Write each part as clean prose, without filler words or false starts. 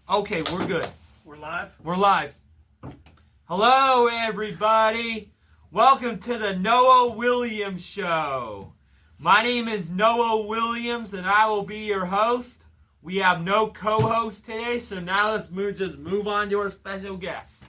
Okay, we're good. We're live? We're live. Hello, everybody. Welcome to the Noah Williams Show. My name is Noah Williams, and I will be your host. We have no co-host today, so now let's move on to our special guest.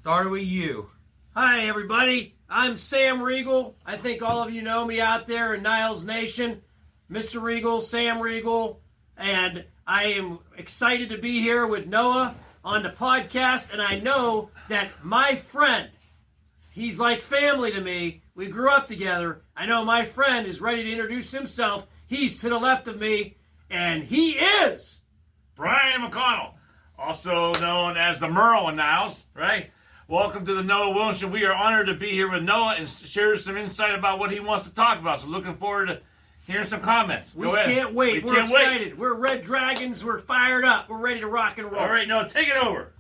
Start with you. Hi, everybody. I'm Sam Regal. I think all of you know me out there in Niles Nation. Mr. Regal, Sam Regal, and I am excited to be here with Noah on the podcast, and I know that my friend, he's like family to me. We grew up together. I know my friend is ready to introduce himself. He's to the left of me, and he is Brian McConnell, also known as the Merle in Niles, right? Welcome to the Noah Williams Show. We are honored to be here with Noah and share some insight about what he wants to talk about. So looking forward to hearing some comments. We can't wait. We're excited. We're Red Dragons. We're fired up. We're ready to rock and roll. All right, Noah, take it over.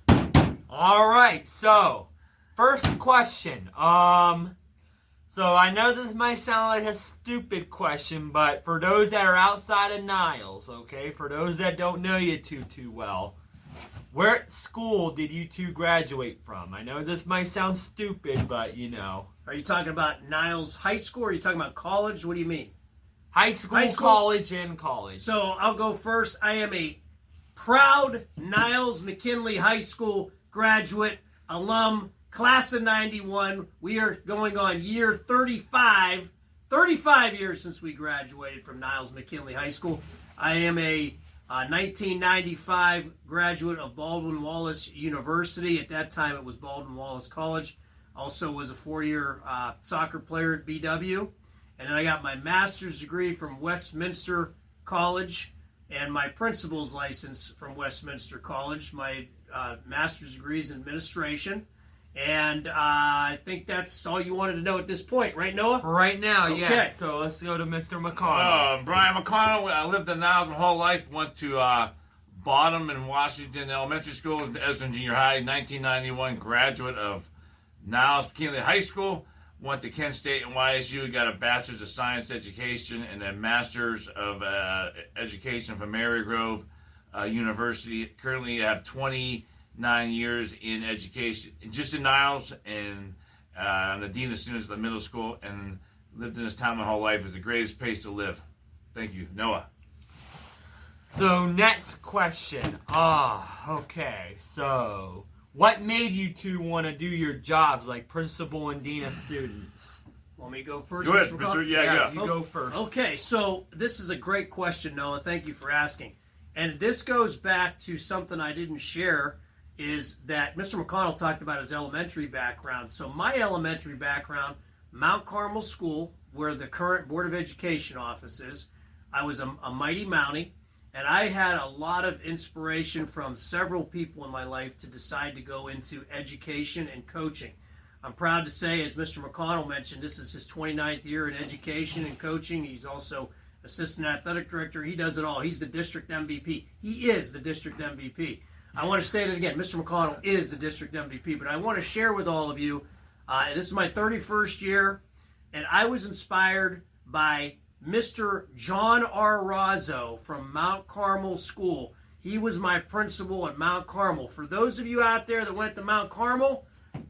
All right, so first question. So I know this might sound like a stupid question, but for those that are outside of Niles, okay, for those that don't know you too well, where school did you two graduate from? I know this might sound stupid, but you know. Are you talking about Niles High School, or are you talking about college? What do you mean? High school, college, and college. So I'll go first. I am a proud Niles McKinley High School graduate, alum, class of 91. We are going on year 35. 35 years since we graduated from Niles McKinley High School. I am a 1995 graduate of Baldwin Wallace University. At that time, it was Baldwin Wallace College. Also was a 4-year soccer player at BW. And then I got my master's degree from Westminster College and my principal's license from Westminster College. My master's degree is in administration. And I think that's all you wanted to know at this point, right, Noah? Right now, Okay. yes. So let's go to Mr. McConnell. Brian McConnell, I lived in Niles my whole life. Went to Bottom and Washington Elementary School, Essex Junior High, 1991 graduate of Niles McKinley High School. Went to Kent State and YSU, got a Bachelor's of Science Education and a Master's of Education from Marygrove University. Currently, I have 29 years in education, just in Niles, and I'm the Dean of Students at the middle school, and lived in this town my whole life. It's the greatest place to live. Thank you. Noah. So next question. Okay. So what made you two want to do your jobs like principal and dean of students? Want me to go first? Go ahead, Mr. Mr. McConnell? Yeah. You go first. Okay, so this is a great question, Noah. Thank you for asking. And this goes back to something I didn't share, is that Mr. McConnell talked about his elementary background. So my elementary background, Mount Carmel School, where the current Board of Education office is. I was a mighty Mountie, and I had a lot of inspiration from several people in my life to decide to go into education and coaching. I'm proud to say, as Mr. McConnell mentioned, this is his 29th year in education and coaching. He's also assistant athletic director. He does it all. He's the district MVP. He is the district MVP. I want to say it again. Mr. McConnell is the district MVP, but I want to share with all of you, this is my 31st year, and I was inspired by Mr. John R. Razzo from Mount Carmel School. He was my principal at Mount Carmel. For those of you out there that went to Mount Carmel,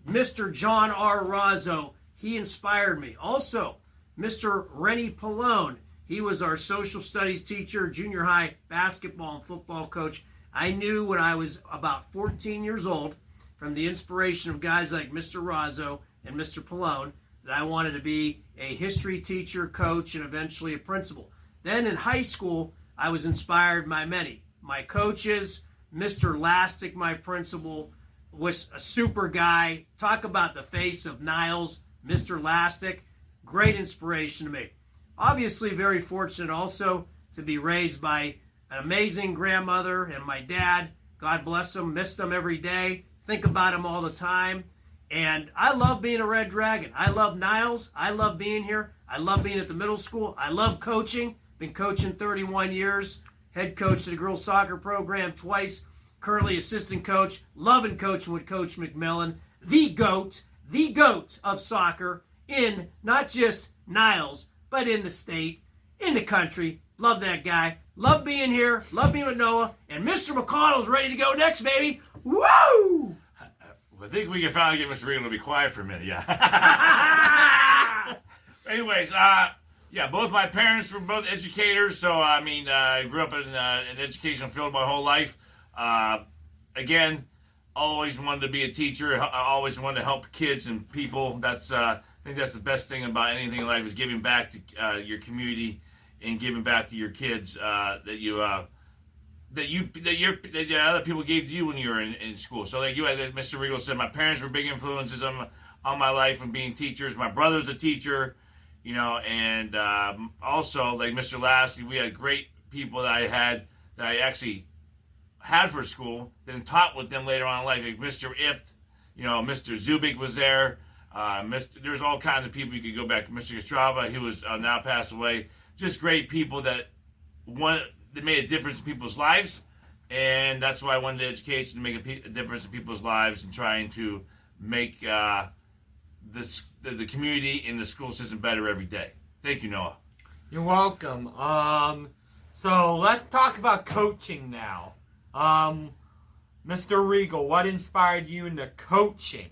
Mr. John R. Razzo, he inspired me. Also, Mr. Rennie Pallone, he was our social studies teacher, junior high basketball and football coach. I knew when I was about 14 years old, from the inspiration of guys like Mr. Razzo and Mr. Pallone, that I wanted to be a history teacher, coach, and eventually a principal. Then in high school, I was inspired by many. My coaches, Mr. Lastic, my principal, was a super guy. Talk about the face of Niles, Mr. Lastic. Great inspiration to me. Obviously, very fortunate also to be raised by an amazing grandmother and my dad. God bless them. Miss them every day. Think about them all the time. And I love being a Red Dragon. I love Niles. I love being here. I love being at the middle school. I love coaching. Been coaching 31 years. Head coach to the girls soccer program twice. Currently assistant coach. Loving coaching with Coach McMillan. The GOAT of soccer in not just Niles, but in the state, in the country. Love that guy. Love being here. Love being with Noah. And Mr. McConnell's ready to go next, baby. Woo! I think we can finally get Mr. Regal to be quiet for a minute, yeah. Anyways, yeah, both my parents were both educators, so I grew up in an educational field my whole life. Again, always wanted to be a teacher. I always wanted to help kids and people. That's I think that's the best thing about anything in life is giving back to your community and giving back to your kids that other people gave to you when you were in school. So like as Mr. Regal said, my parents were big influences on my life and being teachers. My brother's a teacher, and also like Mr. Lasky, we had great people that I actually had for school, then taught with them later on in life. Like Mr. Ift, Mr. Zubik was there. There's all kinds of people you could go back. Mr. Gastrava, who was now passed away. Just great people that made a difference in people's lives, and that's why I wanted education to make a difference in people's lives and trying to make the community and the school system better every day. Thank you, Noah. You're welcome. So let's talk about coaching now. Mr. Regal, what inspired you into coaching?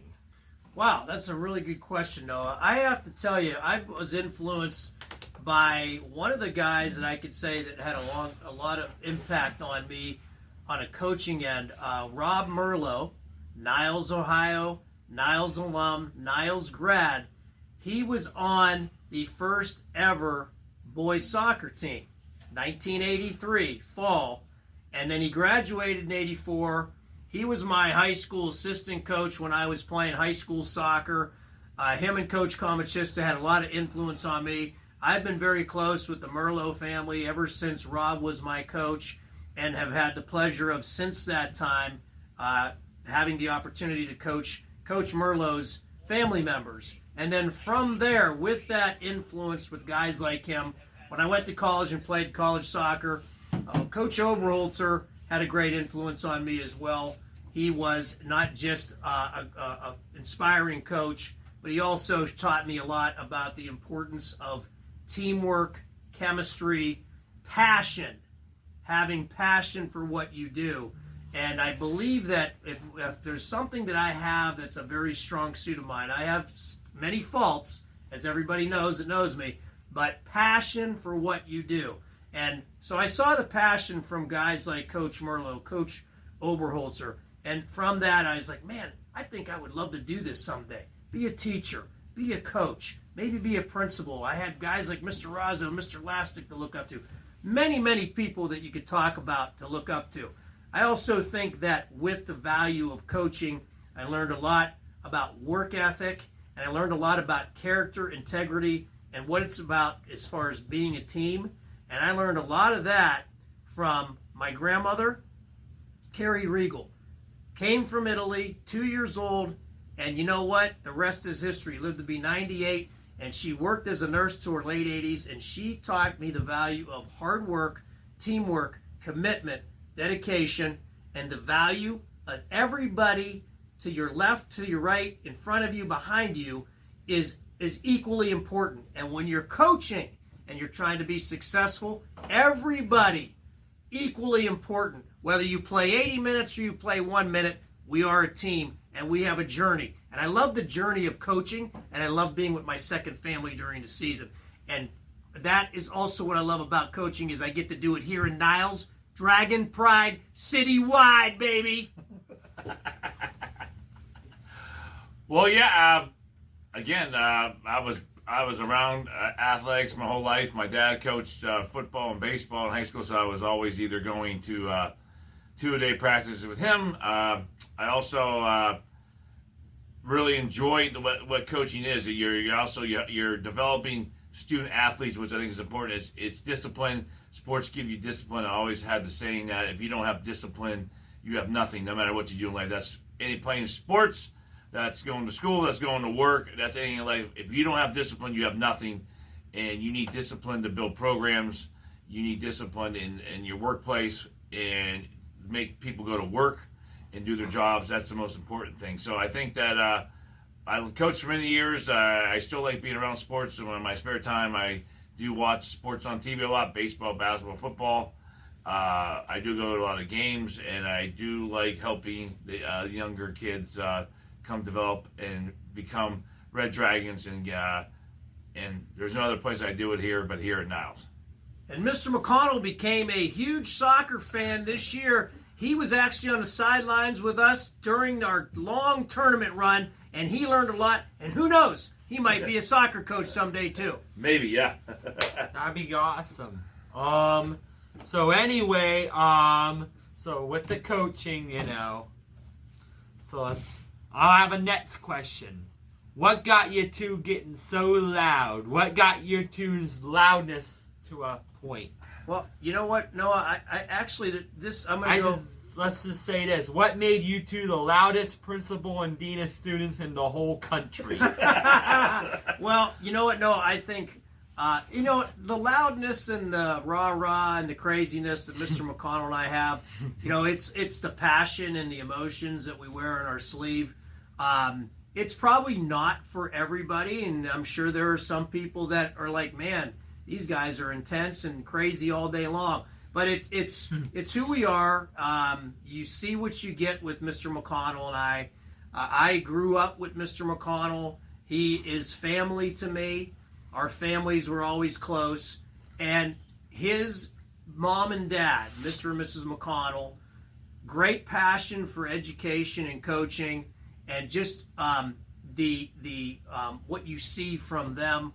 Wow, that's a really good question, Noah. I have to tell you, I was influenced by one of the guys that I could say that had a lot of impact on me on a coaching end, Rob Merlo, Niles, Ohio, Niles alum, Niles grad. He was on the first ever boys soccer team, 1983 fall, and then he graduated in 84. He was my high school assistant coach when I was playing high school soccer. Him and Coach Comachista had a lot of influence on me. I've been very close with the Merlo family ever since Rob was my coach, and have had the pleasure of, since that time, having the opportunity to coach Merlo's family members. And then from there, with that influence with guys like him, when I went to college and played college soccer, Coach Oberholzer had a great influence on me as well. He was not just an inspiring coach, but he also taught me a lot about the importance of teamwork, chemistry, passion, having passion for what you do. And I believe that if there's something that I have that's a very strong suit of mine, I have many faults, as everybody knows that knows me, but passion for what you do. And so I saw the passion from guys like Coach Merlo, Coach Oberholzer, and from that I was like, man, I think I would love to do this someday. Be a teacher, be a coach, maybe be a principal. I had guys like Mr. Razzo, Mr. Lastic to look up to. Many, many people that you could talk about to look up to. I also think that with the value of coaching, I learned a lot about work ethic, and I learned a lot about character, integrity, and what it's about as far as being a team. And I learned a lot of that from my grandmother, Carrie Regal. Came from Italy, 2 years old, and you know what? The rest is history. Lived to be 98, and she worked as a nurse to her late 80s, and she taught me the value of hard work, teamwork, commitment, dedication, and the value of everybody to your left, to your right, in front of you, behind you is equally important. And when you're coaching and you're trying to be successful, everybody equally important. Whether you play 80 minutes or you play 1 minute, we are a team and we have a journey. And I love the journey of coaching, and I love being with my second family during the season. And that is also what I love about coaching, is I get to do it here in Niles. Dragon Pride citywide, baby. Well, yeah. Again, I was around athletics my whole life. My dad coached football and baseball in high school, so I was always either going to two-a-day practices with him. I also really enjoyed what coaching is. You're developing student athletes, which I think is important. It's discipline. Sports give you discipline. I always had the saying that if you don't have discipline, you have nothing, no matter what you do in life. That's playing sports, that's going to school, that's going to work, that's anything in life. If you don't have discipline, you have nothing. And you need discipline to build programs. You need discipline in your workplace and make people go to work and do their jobs. That's the most important thing. So I think that I coached for many years. I still like being around sports. And in my spare time, I do watch sports on TV a lot, baseball, basketball, football. I do go to a lot of games, and I do like helping the younger kids come develop and become Red Dragons. And there's no other place I do it here but here at Niles. And Mr. McConnell became a huge soccer fan this year. He was actually on the sidelines with us during our long tournament run, and he learned a lot. And who knows, he might be a soccer coach someday too. Maybe, yeah. That'd be awesome. So anyway, so with the coaching, so I'll have a next question. What got you two getting so loud? What got your two's loudness to a point? Well, you know what, Noah? I actually I'm gonna go. Let's just say this. What made you two the loudest principal and dean of students in the whole country? Well, you know what, Noah? I think the loudness and the rah-rah and the craziness that Mr. McConnell and I have, it's the passion and the emotions that we wear on our sleeve. It's probably not for everybody, and I'm sure there are some people that are like, man, these guys are intense and crazy all day long. But it's who we are. You see what you get with Mr. McConnell and I. I grew up with Mr. McConnell. He is family to me. Our families were always close. And his mom and dad, Mr. and Mrs. McConnell, great passion for education and coaching, and just what you see from them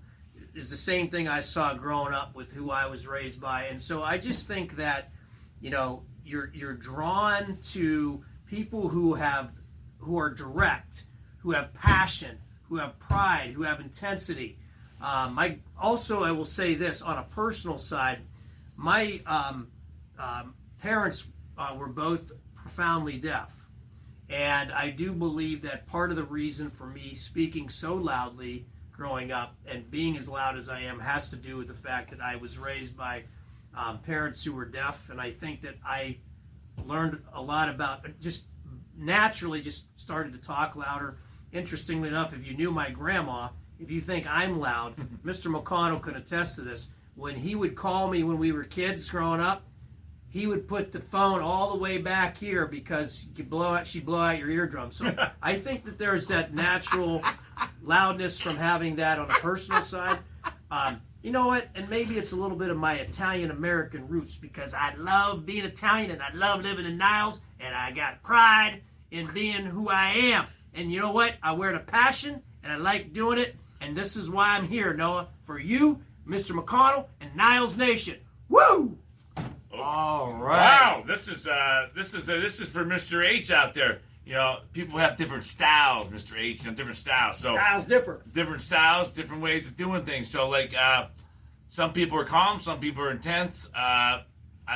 is the same thing I saw growing up with who I was raised by. And so I just think that, you're drawn to people who are direct, who have passion, who have pride, who have intensity. I will say this on a personal side, my parents were both profoundly deaf. And I do believe that part of the reason for me speaking so loudly growing up and being as loud as I am has to do with the fact that I was raised by parents who were deaf, and I think that I learned a lot about just naturally just started to talk louder. Interestingly enough, if you knew my grandma, if you think I'm loud, Mr. McConnell could attest to this. When he would call me when we were kids growing up, he would put the phone all the way back here because she'd blow out your eardrum. So I think that there's that natural loudness from having that on a personal side. You know what? And maybe it's a little bit of my Italian-American roots because I love being Italian and I love living in Niles and I got pride in being who I am. And you know what? I wear the passion and I like doing it. And this is why I'm here, Noah, for you, Mr. McConnell, and Niles Nation. Woo! All right. Wow, this is for Mr. H out there. People have different styles, Mr. H, different styles. So Styles differ. Different styles, different ways of doing things. So like some people are calm, some people are intense. I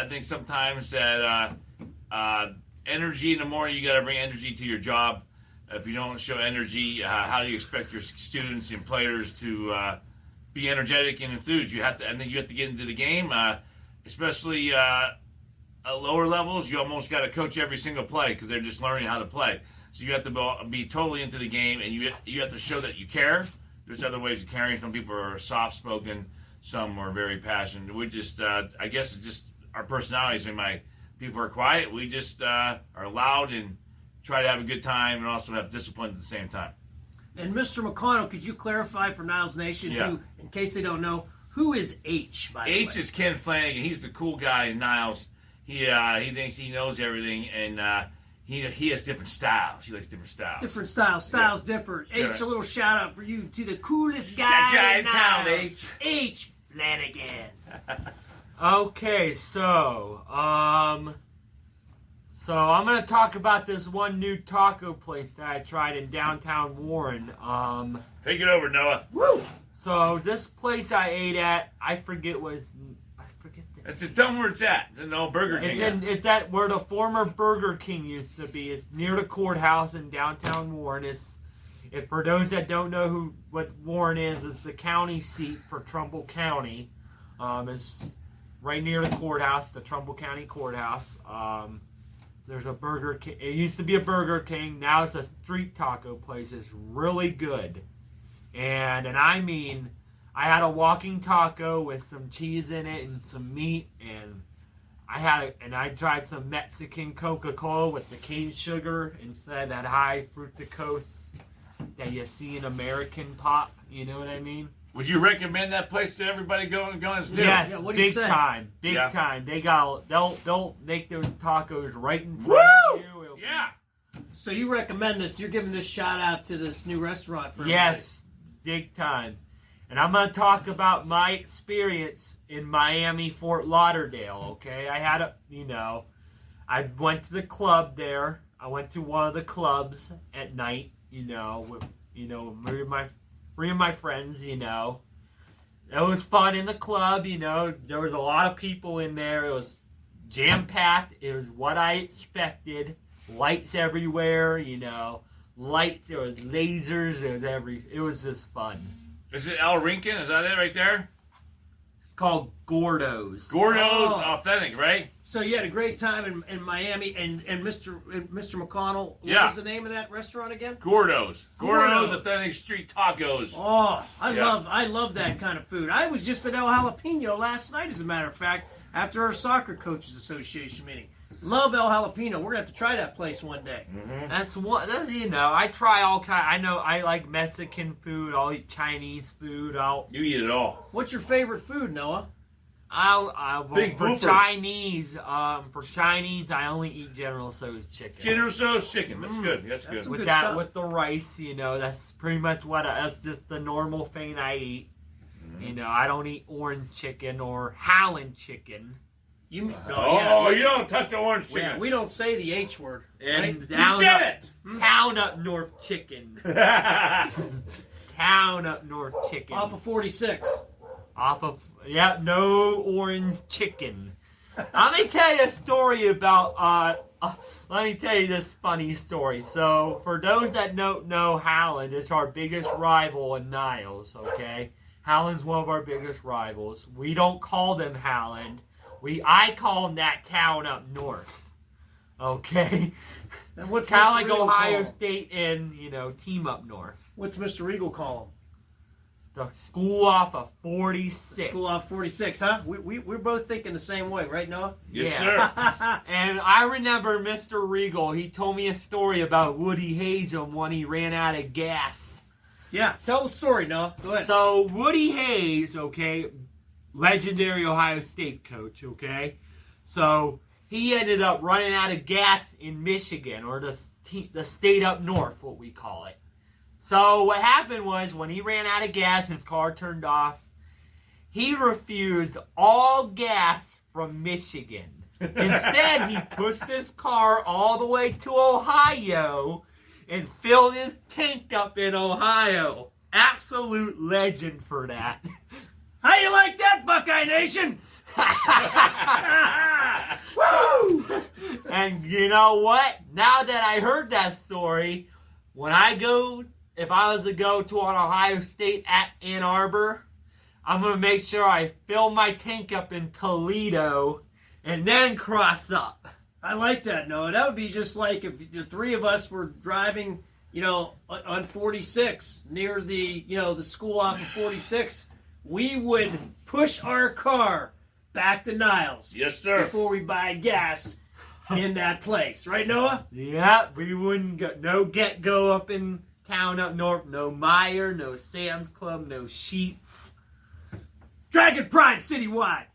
think sometimes that energy, the more you got to bring energy to your job. If you don't show energy, how do you expect your students and players to be energetic and enthused? And then you have to get into the game. Especially at lower levels, you almost got to coach every single play because they're just learning how to play. So you have to be totally into the game, and you have to show that you care. There's other ways of caring. Some people are soft-spoken. Some are very passionate. We just, I guess it's just our personalities. When my people are quiet, we just are loud and try to have a good time and also have discipline at the same time. And Mr. McConnell, could you clarify for Niles Nation, who, in case they don't know, who is H, by the way? H is Ken Flanagan. He's the cool guy in Niles. He thinks he knows everything, and he has different styles. He likes different styles. Different styles. Styles differ. H, a little shout out for you to the coolest guy in Niles. H. Flanagan. Okay, so I'm gonna talk about this one new taco place that I tried in downtown Warren. Take it over, Noah. Woo! So this place I ate at, I forget the. Tell them where it's at. It's an old Burger King. It's at where the former Burger King used to be. It's near the courthouse in downtown Warren. For those that don't know what Warren is, it's the county seat for Trumbull County. It's right near the courthouse, the Trumbull County Courthouse. There's a Burger King. It used to be a Burger King. Now it's a street taco place. It's really good. And I mean, I had a walking taco with some cheese in it and some meat, and I tried some Mexican Coca-Cola with the cane sugar instead of that high fructose that you see in American pop. You know what I mean? Would you recommend that place to everybody going? It's new. Yes, Yeah, what do you big say? time, big Yeah. time. They'll make those tacos right in front of you. It'll be- Yeah. So you recommend this? You're giving this shout out to this new restaurant for Yes, big time. And I'm going to talk about my experience in Miami, Fort Lauderdale, okay? I went to the club there. I went to one of the clubs at night, with three of my friends, It was fun in the club, There was a lot of people in there. It was jam-packed. It was what I expected. Lights everywhere, Lights, there was lasers, it was just fun. Is it El Rincan? Is that it right there? Called Gordo's. Gordo's Oh. Authentic, right? So you had a great time in Miami, and Mr. McConnell. What Yeah. was the name of that restaurant again? Gordo's Gordo's. Authentic Street Tacos. Oh, Yeah. I love that kind of food. I was just at El Jalapeno last night, as a matter of fact, after our Soccer Coaches Association meeting. Love El Jalapeno. We're gonna have to try that place one day. That's I try all kind. I know I like Mexican food. I'll eat Chinese food. You eat it all. What's your favorite food, Noah? Big for Boofer. Chinese. I only eat General Tso's chicken. General Tso's chicken. That's good. That's That's good. with good that, stuff. with the rice, that's pretty much that's just the normal thing I eat. I don't eat orange chicken or Howland chicken. You Oh, you don't touch the orange yeah, chicken. we don't say the H word. And Right? You said it. Town up north chicken. Town up north chicken. Off of 46. No orange chicken. Let me tell you a story about. Let me tell you this funny story. So, for those that don't know, Howland is our biggest rival in Niles. Okay, Howland's one of our biggest rivals. We don't call them Howland. I call them that town up north. Okay, And what's kind of Mr. like Eagle Ohio call 'em? State and team up north. What's Mr. Eagle call The school off of him? 46. School off 46, huh? We're both thinking the same way, right, Noah? Yes, Yeah. sir. And I remember Mr. Regal, he told me a story about Woody Hayes when he ran out of gas. Yeah, tell the story, Noah. Go ahead. So, Woody Hayes, okay, legendary Ohio State coach, okay? So, he ended up running out of gas in Michigan, or the state up north, what we call it. So, what happened was, when he ran out of gas, his car turned off, he refused all gas from Michigan. Instead, he pushed his car all the way to Ohio and filled his tank up in Ohio. Absolute legend for that. How you like that, Buckeye Nation? Woo! And you know what? Now that I heard that story, if I was to go to an Ohio State at Ann Arbor, I'm going to make sure I fill my tank up in Toledo and then cross up. I like that, Noah. That would be just like if the three of us were driving, on 46 near the school off of 46. We would push our car back to Niles. Yes, sir. Before we buy gas in that place, right, Noah? Yeah, we wouldn't go up in town up north. No Meijer, no Sam's Club, no Sheetz. Dragon Pride citywide.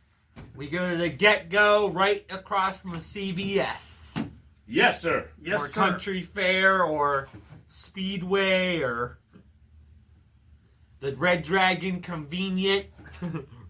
We go to the Get-Go right across from a CVS. Yes, sir. Yes, or sir. Country Fair or Speedway or the Red Dragon Convenient,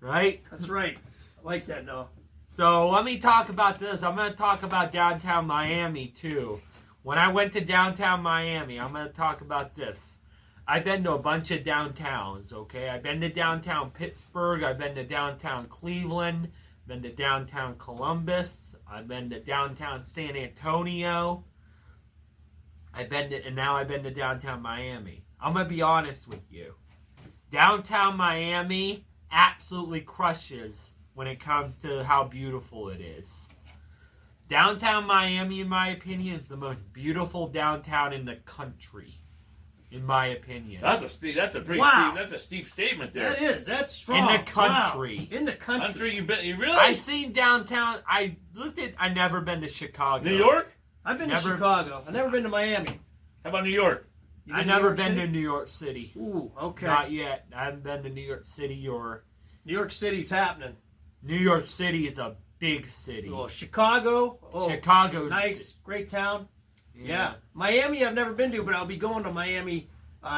right? That's right. I like that, Noah. So let me talk about this. I'm going to talk about downtown Miami too. When I went to downtown Miami, I'm going to talk about this. I've been to a bunch of downtowns, okay? I've been to downtown Pittsburgh. I've been to downtown Cleveland. Been to downtown Columbus. I've been to downtown San Antonio. And now I've been to downtown Miami. I'm going to be honest with you. Downtown Miami absolutely crushes when it comes to how beautiful it is. Downtown Miami, in my opinion, is the most beautiful downtown in the country. in my opinion. That's a pretty Wow. steep. That's a steep statement there. That is. That's strong. In the country. Wow. In the country. Country, you really? I seen downtown. I never been to Chicago. New York? I've been Never- to Chicago. I've never been to Miami. How about New York? You I been to never New York been City? to New York City. Ooh, okay. Not yet. I haven't been to New York City or New York City's happening. New York City is a big city. Oh, Chicago. Oh, Chicago's nice, great town. Yeah. Miami, I've never been to, but I'll be going to Miami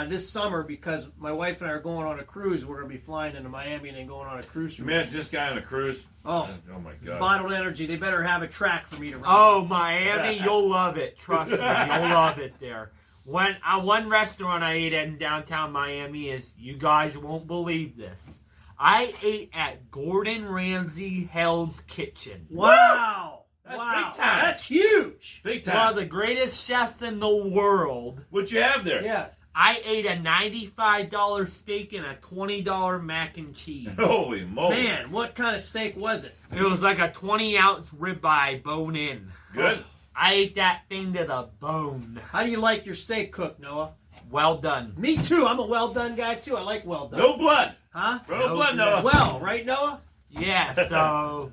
this summer because my wife and I are going on a cruise. We're going to be flying into Miami and then going on a cruise. You managed this guy on a cruise? Oh, Oh my God. bottled energy. They better have a track for me to run. Oh, Miami, you'll love it. Trust me, you'll love it there. One restaurant I ate at in downtown Miami is, you guys won't believe this. I ate at Gordon Ramsay Hell's Kitchen. Wow. That's wow. big time. That's huge. Big One of time. the greatest chefs in the world. What'd you have there? Yeah. I ate a $95 steak and a $20 mac and cheese. Holy moly. Man, what kind of steak was it? It was like a 20-ounce ribeye bone in. Good. I ate that thing to the bone. How do you like your steak cooked, Noah? Well done. Me too. I'm a well done guy too. I like well done. No blood. Huh? No, No blood, blood. Noah. Well, right, Noah? Yeah, so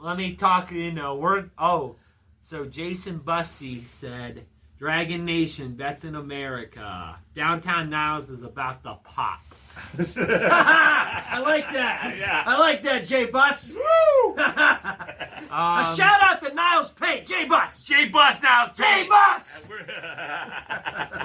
let me talk, so Jason Bussey said, Dragon Nation, that's in America. Downtown Niles is about to pop. I like that. Yeah. I like that, J Bus. Woo! A shout out to Niles Paint, J Bus. J-Bus now. J Bus.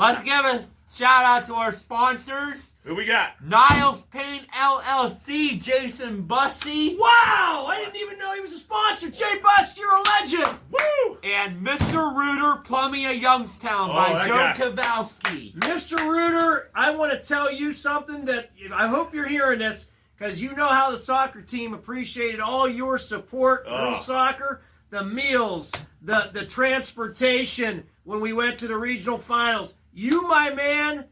Let's give a shout out to our sponsors. Who we got? Niles Paint LLC, Jason Bussey, Wow, I didn't even know he was a sponsor. J Bus, you're a legend. Woo! and Mr. Reuter Plumbing of Youngstown Oh, by that Joe guy. Kowalski. Mr. Reuter, I want to tell you something that I hope you're hearing this because you know how the soccer team appreciated all your support, girls soccer, the meals, the transportation when we went to the regional finals. You, my man,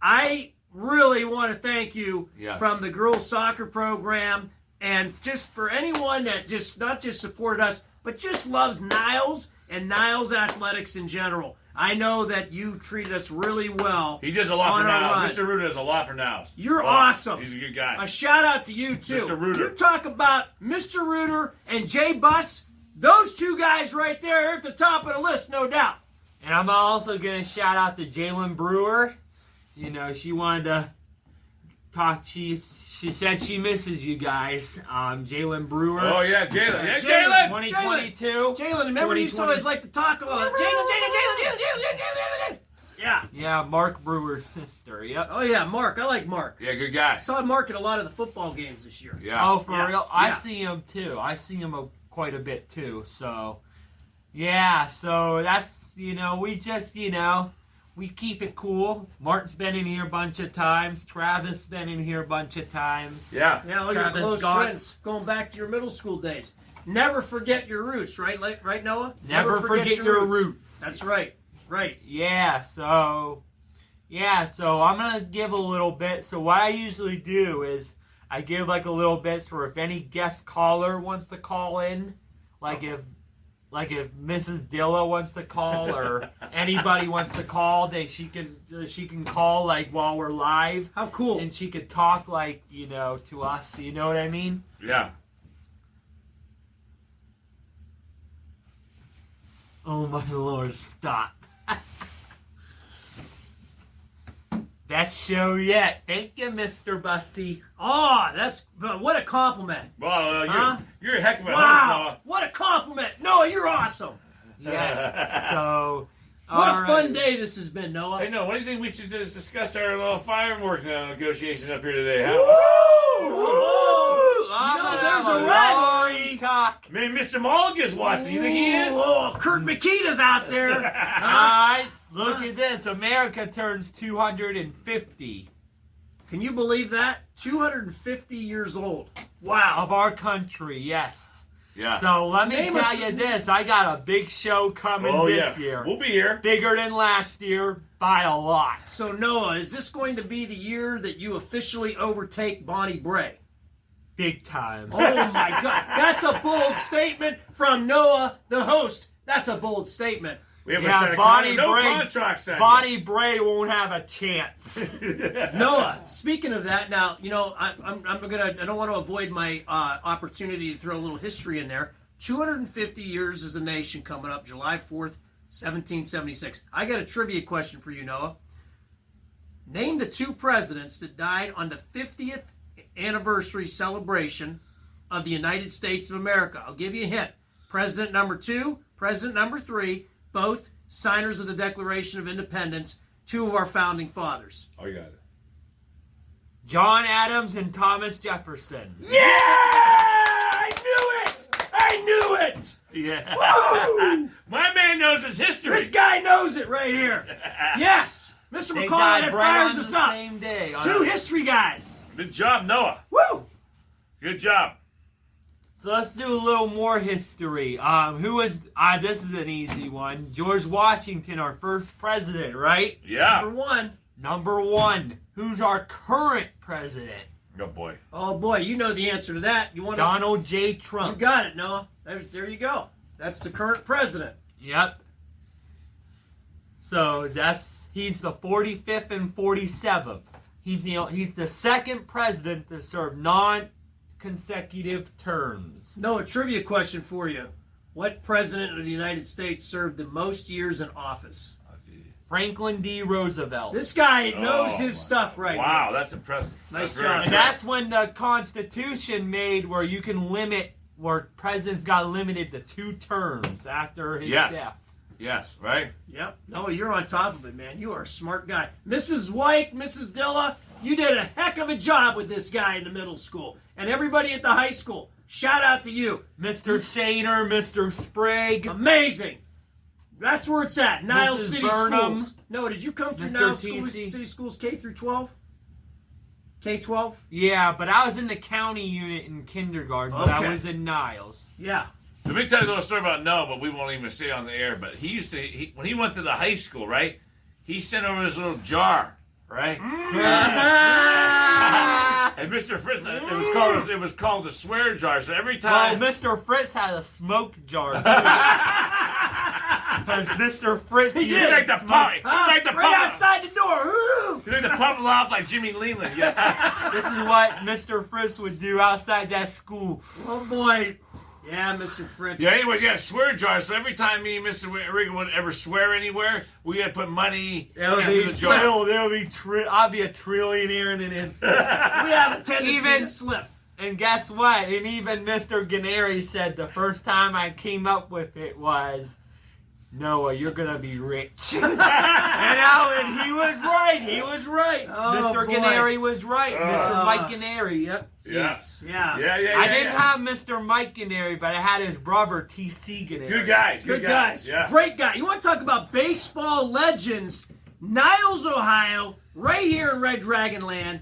I really want to thank you from the girls soccer program and just for anyone that just not just supported us, but just loves Niles and Niles athletics in general. I know that you treated us really well. He does a lot for on our now. run. Mr. Reuter does a lot for now. You're awesome. He's a good guy. A shout out to you too. Mr. Reuter. You talk about Mr. Reuter and Jay Bus. Those two guys right there are at the top of the list, no doubt. And I'm also going to shout out to Jalen Brewer. You know, she wanted to talk. She said she misses you guys. Jalen Brewer. Oh, yeah, Jalen. Yeah, Jalen. Jalen. 2022. Jalen, remember you used to always like to talk about Jalen. Yeah. Yeah, Mark Brewer's sister. Yep. Oh yeah, Mark. I like Mark. Yeah, good guy. I saw Mark at a lot of the football games this year. Yeah. Oh, for Yeah. real? I Yeah. see him too. I see him quite a bit too. So, yeah. So that's, we just, we keep it cool. Martin's been in here a bunch of times. Travis been in here a bunch of times. Yeah. Yeah, all your Travis close Gotts. friends going back to your middle school days. Never forget your roots, right? Right, Noah? Never forget your roots. That's right. Right. Yeah, so I'm going to give a little bit. So what I usually do is I give like a little bit for if any guest caller wants to call in, like if Mrs. Dilla wants to call or anybody wants to call, she can call like while we're live How cool. and she could talk like, to us, you know what I mean? Yeah. Oh my Lord, stop. That's show yet. Thank you, Mr. Bussey. Oh, what a compliment. Well, Huh? you're a heck of a host, Wow. Noah. What a compliment. Noah, you're awesome. Yes. So What all a fun right. day this has been, Noah. Hey, no, what do you think we should discuss our little firework negotiation up here today, huh? There's a rivalry. Talk. Man, Mr. Mulligan's watching. You think he is? Oh, Kurt McKeeta's out there. All right. Look at this. America turns 250 Can you believe that? 250 years old. Wow. of our country. Yes. Yeah. So let me Name tell us- you this. I got a big show coming Oh, this yeah. year. We'll be here. Bigger than last year by a lot. So, Noah, is this going to be the year that you officially overtake Bonnie Bray? Big time. Oh, my God. That's a bold statement from Noah, the host. That's a bold statement. We have a Yeah, set of Bonnie no Bray. contracts. Bonnie Bray won't have a chance. Noah, speaking of that, now I don't want to avoid my opportunity to throw a little history in there. 250 years as a nation coming up, July 4th, 1776. I got a trivia question for you, Noah. Name the 2 presidents that died on the 50th anniversary celebration of the United States of America. I'll give you a hint. President number 2, President number 3, both signers of the Declaration of Independence, 2 of our founding fathers. Oh, you got it. John Adams and Thomas Jefferson. Yeah! I knew it! I knew it! Yeah. Woo! My man knows his history. This guy knows it right here. Yes! Mr. They McCall, died that right fires on us the up. same day. 2 history guys. Good job, Noah. Woo! Good job. So let's do a little more history. Who was? This is an easy one. George Washington, our first president, right? Yeah. Number 1. Number 1. Who's our current president? Good boy. Oh boy, you know the answer to that. You want Donald J. You Trump. got it, Noah. There you go. That's the current president. Yep. So he's the 45th and 47th. He's the second president to serve non-consecutive terms. Noah, trivia question for you. What president of the United States served the most years in office? Franklin D. Roosevelt. This guy knows Oh, his stuff right Wow, here. that's impressive. Nice That's very job. And impressive. that's when the Constitution made where you can where presidents got limited to 2 terms after his Yes. death. Yes, right? Yep. Noah, you're on top of it, man. You are a smart guy. Mrs. White, Mrs. Dilla, you did a heck of a job with this guy in the middle school. And everybody at the high school, shout out to you. Mr. Shaner, Mr. Sprague, Amazing. That's where it's at. Niles Mrs. City Burnham, Schools. Noah, did you come through Mr. Niles TC. City Schools K through 12? K-12? Yeah, but I was in the county unit in kindergarten, but I Okay. was in Niles. Yeah. Let me tell you a little story about Noah, but we won't even say it on the air. But when he went to the high school, right? He sent over this little jar, right? And Mr. Fritz, it was called the swear jar. So every Well, time, Mr. Fritz had a smoke jar. Because Mr. Fritz He used did. to like the smoke- pop, he like the Right pop, outside the door. Woo! he like the puff off like Jimmy Leland. Yeah. This is what Mr. Fritz would do outside that school. Oh, boy. Yeah, Mr. Fritz. Yeah. Anyways, you got a swear jar. So every time me and Mr. Regan would ever swear anywhere, we had to put money There'll into be the jar. I'll be a trillionaire in it. We have a tendency Even- to slip. And guess what? And even Mr. Gennari said the first time I came up with it was, Noah, you're gonna be rich. and he was right. He was right. Oh, Mr. boy. Gennari was right. Mr. Mike Gennari. Yep. Yeah. Jeez. Yeah. Yeah. I didn't have Mr. Mike Gennari, but I had his brother T.C. Gennari. Good guys. Good guys. Yeah. Great guy. You want to talk about baseball legends? Niles, Ohio, right here in Red Dragon Land.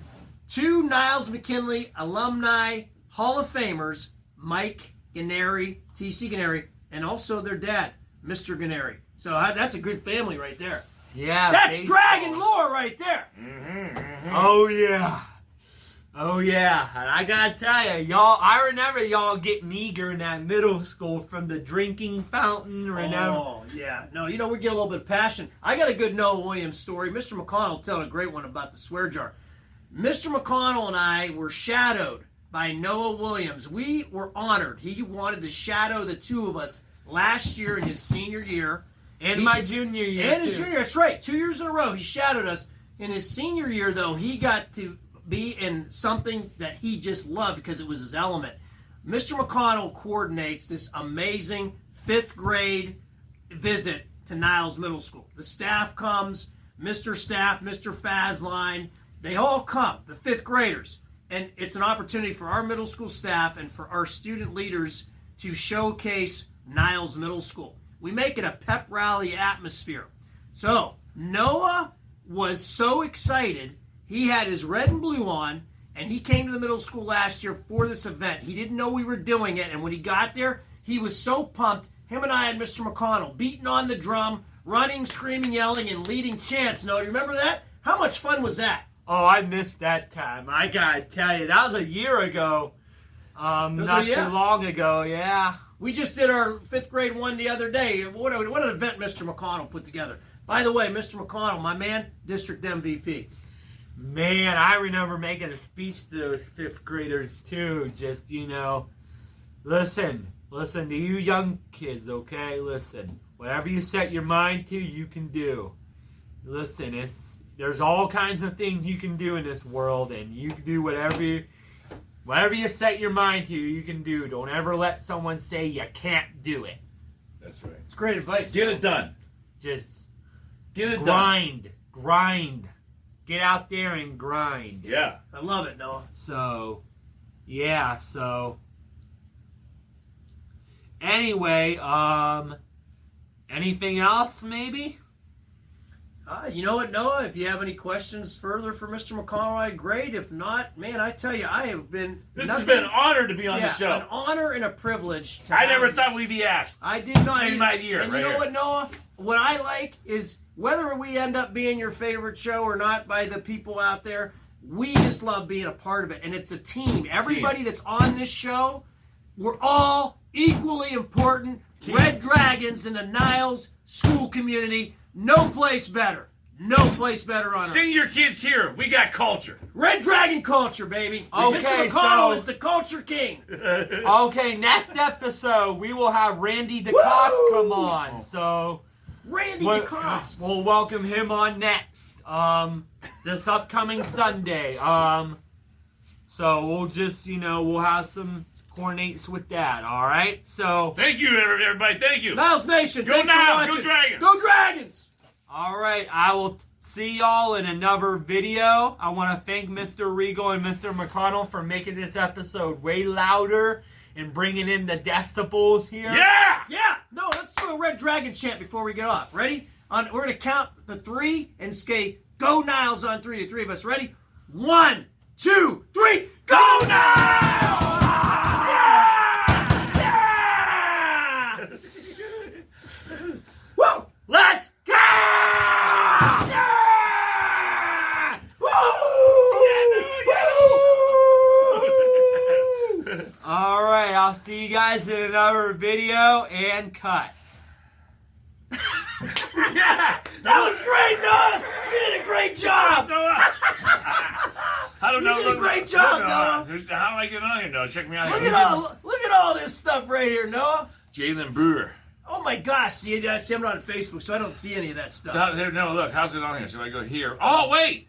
2 Niles McKinley alumni Hall of Famers, Mike Gennari, T.C. Gennari, and also their dad, Mr. Gennari. So that's a good family right there. Yeah. That's baseball. dragon lore right there. Oh yeah. Oh yeah. And I gotta tell you, y'all, I remember y'all getting eager in that middle school from the drinking fountain. Remember? Oh, yeah. No, we get a little bit of passion. I got a good Noah Williams story. Mr. McConnell told a great one about the swear jar. Mr. McConnell and I were shadowed by Noah Williams. We were honored. He wanted to shadow the 2 of us last year in his senior year. And He- my junior year. And his too. junior, that's right. 2 years in a row, he shadowed us. In his senior year, though, he got to be in something that he just loved because it was his element. Mr. McConnell coordinates this amazing 5th grade visit to Niles Middle School. The staff comes, Mr. Staff, Mr. Fazline, they all come, the 5th graders. And it's an opportunity for our middle school staff and for our student leaders to showcase Niles Middle School. We make it a pep rally atmosphere. So, Noah was so excited, he had his red and blue on, and he came to the middle school last year for this event. He didn't know we were doing it, and when he got there, he was so pumped. Him and I and Mr. McConnell beating on the drum, running, screaming, yelling, and leading chants. Noah, do you remember that? How much fun was that? Oh, I missed that time. I gotta tell you, that was a year ago. Not yeah. too long ago, yeah. We just did our 5th grade one the other day. What an event Mr. McConnell put together. By the way, Mr. McConnell, my man, district MVP. Man, I remember making a speech to those 5th graders too. Just, listen to you young kids, okay? Listen, whatever you set your mind to, you can do. Listen, there's all kinds of things you can do in this world, and you can do whatever you set your mind to, you can do. Don't ever let someone say you can't do it. That's right. It's great advice. Get it done. Just Get it done. grind. Get out there and grind. Yeah. I love it, Noah. So, yeah, anyway, anything else maybe? You know what, Noah? If you have any questions further for Mr. McConnell, great. If not, man, I tell you, I have been... This has been an honor to be on the an show. honor and a privilege. I never thought we'd be asked. I did not. Made my year, And right you know here. what, Noah? What I like is whether we end up being your favorite show or not by the people out there, we just love being a part of it. And it's a team. Everybody that's on this show, we're all equally important. Team. Red Dragons in the Niles school community. No place better. No place better on earth. Sing your kids here. We got culture. Red Dragon culture, baby. Okay, Mr. McConnell so- is the culture king. Okay, next episode, we will have Randy DeCoste Woo! come on. So, Randy we'll- DeCoste. we'll welcome him on next. This upcoming Sunday. So we'll just, we'll have some coordinates with that, all right? So, Thank you, everybody. Thank you. Niles Nation, Go thanks for Niles, watching. go Dragons. Go Dragons! all right, I will see y'all in another video. I want to thank Mr. Regal and Mr. McConnell for making this episode way louder and bringing in the decibels here. Yeah! Yeah! No, let's do a Red Dragon chant before we get off. Ready? We're going to count the 3 and say, Go Niles on 3. The 3 of us. Ready? 1, 2, 3. Go Niles! Yeah! Yeah! Woo! Let's go! Yeah! Woo! Woo! All right, I'll see you guys in another video and cut. Yeah! That was great, Noah! You did a great job! I don't You know. did a great job, Noah. How do I get on here, Noah? Check me out Look here. at all this stuff right here, Noah. Jalen Brewer. Oh my gosh! See, I'm not on Facebook, so I don't see any of that stuff. No, look. How's it on here? So I go here. Oh, wait.